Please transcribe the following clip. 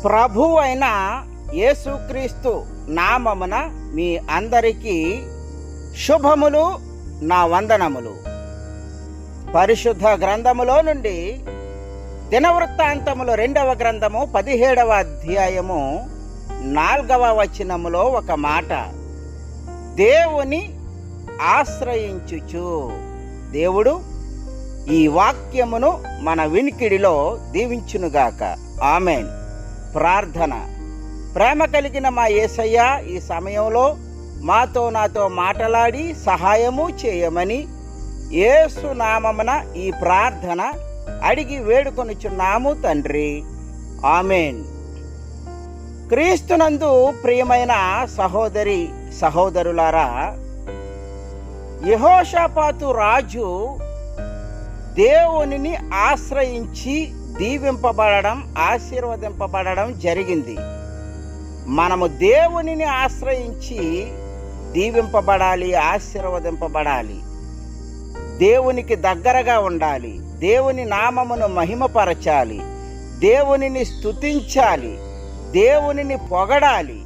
ప్రభువు అయిన యేసుక్రీస్తు నామమున మీ అందరికీ శుభములు, నా వందనములు. పరిశుద్ధ గ్రంథములో నుండి దినవృత్తాంతములు 2వ గ్రంథము 17వ అధ్యాయము 4వ వచనములో ఒక మాట, దేవుని ఆశ్రయించుచు. దేవుడు ఈ వాక్యమును మన వినికిడిలో దీవించునుగాక. ఆమేన్. ప్రార్థన. ప్రేమ కలిగిన మా యేసయ్య, ఈ సమయంలో నాతో మాట్లాడి సహాయము చేయమని యేసు నామమున ఈ ప్రార్థన అడిగి వేడుకొనుచున్నాము తండ్రి. ఆమేన్. క్రీస్తునందు ప్రియమైన సహోదరి సహోదరులారా, యెహోషాపాతు రాజు దేవునిని ఆశ్రయించి దీవింపబడడం, ఆశీర్వదింపబడడం జరిగింది. మనము దేవునిని ఆశ్రయించి దీవింపబడాలి, ఆశీర్వదింపబడాలి. దేవునికి దగ్గరగా ఉండాలి. దేవుని నామమును మహిమపరచాలి. దేవునిని స్తుతించాలి. దేవునిని పొగడాలి.